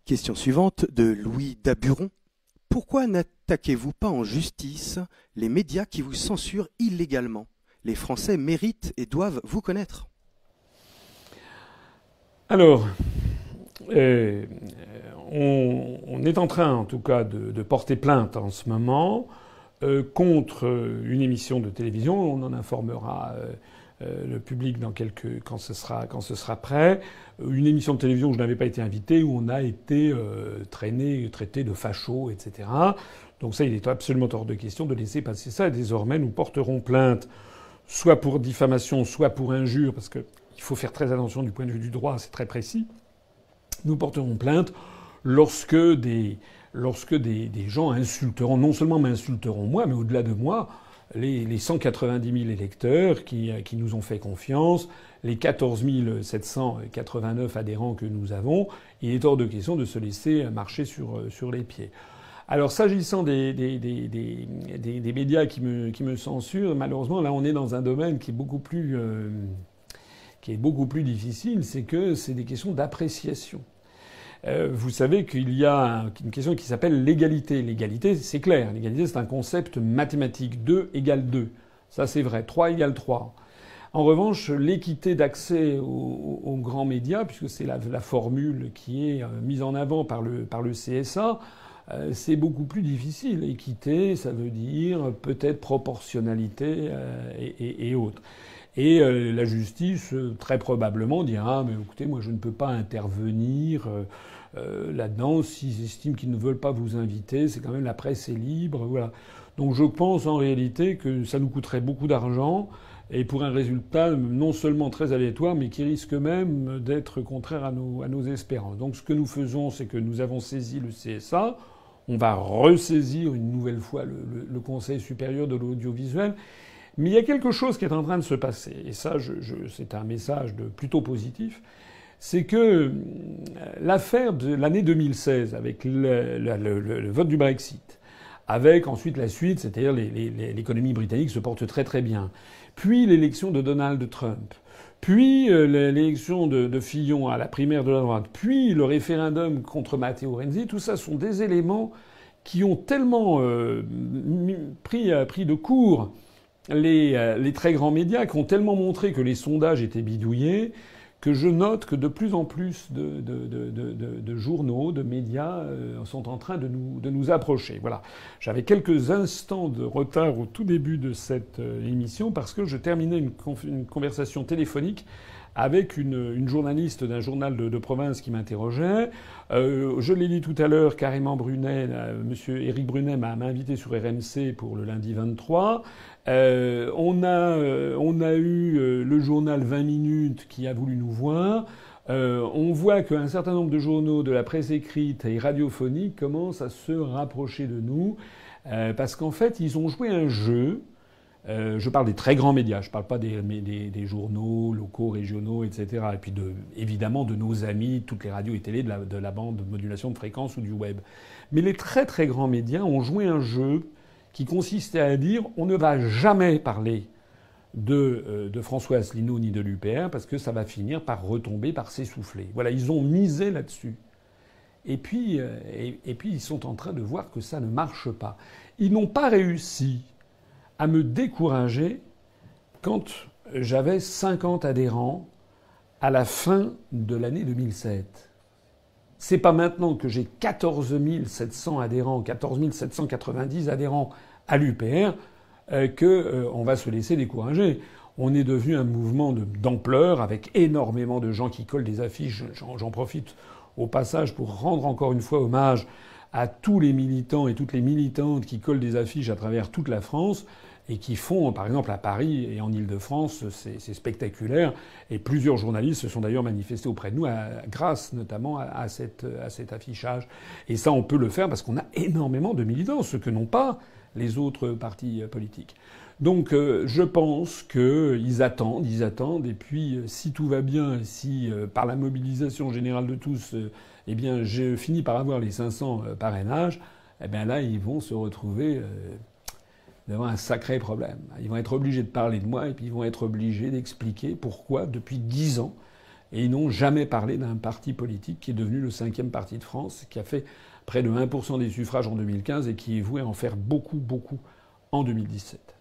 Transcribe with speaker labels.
Speaker 1: Question suivante de Louis Daburon. Pourquoi n'attaquez-vous pas en justice les médias qui vous censurent illégalement? Les Français méritent et doivent vous connaître.
Speaker 2: Alors, on est en train, en tout cas, de porter plainte en ce moment contre une émission de télévision. On en informera le public quand ce sera prêt. Une émission de télévision où je n'avais pas été invité, où on a été traité de facho, etc. Donc ça, il est absolument hors de question de laisser passer ça. Et désormais, nous porterons plainte, soit pour diffamation, soit pour injure, parce qu'il faut faire très attention du point de vue du droit, c'est très précis. Nous porterons plainte lorsque des gens insulteront, non seulement m'insulteront moi, mais au-delà de moi, les 190 000 électeurs qui nous ont fait confiance, les 14 789 adhérents que nous avons, il est hors de question de se laisser marcher sur les pieds. Alors, s'agissant des médias qui me censurent, malheureusement, là, on est dans un domaine qui est beaucoup plus difficile, c'est que c'est des questions d'appréciation. Vous savez qu'il y a une question qui s'appelle l'égalité. L'égalité, c'est clair. L'égalité, c'est un concept mathématique. 2 égale 2. Ça, c'est vrai. 3 égale 3. En revanche, l'équité d'accès aux grands médias, puisque c'est la formule qui est mise en avant par le CSA, c'est beaucoup plus difficile. Équité, ça veut dire peut-être proportionnalité et autres. Et la justice, très probablement, dira mais écoutez, moi je ne peux pas intervenir là-dedans. S'ils estiment qu'ils ne veulent pas vous inviter, c'est quand même la presse est libre, voilà. Donc je pense en réalité que ça nous coûterait beaucoup d'argent et pour un résultat non seulement très aléatoire, mais qui risque même d'être contraire à nos espérances. Donc ce que nous faisons, c'est que nous avons saisi le CSA. On va ressaisir une nouvelle fois le Conseil supérieur de l'audiovisuel. Mais il y a quelque chose qui est en train de se passer, et ça, c'est un message plutôt positif, c'est que l'affaire de l'année 2016, avec le vote du Brexit, avec ensuite la suite, c'est-à-dire l'économie britannique se porte très très bien, puis l'élection de Donald Trump, puis l'élection de Fillon à la primaire de la droite, puis le référendum contre Matteo Renzi, tout ça sont des éléments qui ont tellement pris de court les très grands médias, qui ont tellement montré que les sondages étaient bidouillés, que je note que de plus en plus de journaux, de médias sont en train de nous approcher. Voilà. J'avais quelques instants de retard au tout début de cette émission parce que je terminais une conversation téléphonique avec une journaliste d'un journal de province qui m'interrogeait. Je l'ai dit tout à l'heure, carrément Brunet, monsieur Éric Brunet m'a invité sur RMC pour le lundi 23. On a eu le journal 20 minutes qui a voulu nous voir. On voit qu'un certain nombre de journaux de la presse écrite et radiophonique commencent à se rapprocher de nous parce qu'en fait, ils ont joué un jeu. Je parle des très grands médias, je parle pas des journaux locaux, régionaux, etc. Et puis évidemment de nos amis, toutes les radios et télé de la bande de modulation de fréquence ou du web. Mais les très très grands médias ont joué un jeu qui consistait à dire on ne va jamais parler de François Asselineau ni de l'UPR parce que ça va finir par retomber, par s'essouffler. Voilà, ils ont misé là-dessus. Et puis ils sont en train de voir que ça ne marche pas. Ils n'ont pas réussi à me décourager quand j'avais 50 adhérents à la fin de l'année 2007. C'est pas maintenant que j'ai 14 700 adhérents, 14 790 adhérents à l'UPR qu'on va se laisser décourager. On est devenu un mouvement d'ampleur avec énormément de gens qui collent des affiches. J'en profite au passage pour rendre encore une fois hommage à tous les militants et toutes les militantes qui collent des affiches à travers toute la France et qui font, par exemple, à Paris et en Île-de-France, c'est spectaculaire. Et plusieurs journalistes se sont d'ailleurs manifestés auprès de nous, grâce notamment à cet affichage. Et ça, on peut le faire parce qu'on a énormément de militants, ce que n'ont pas les autres partis politiques. Donc, je pense qu'ils attendent. Et puis, si tout va bien, si par la mobilisation générale de tous, eh bien, je finis par avoir les 500 parrainages, eh bien là, ils vont se retrouver devant un sacré problème. Ils vont être obligés de parler de moi et puis ils vont être obligés d'expliquer pourquoi, depuis 10 ans, Et ils n'ont jamais parlé d'un parti politique qui est devenu le 5e parti de France, qui a fait près de 1% des suffrages en 2015 et qui est voué à en faire beaucoup, beaucoup en 2017.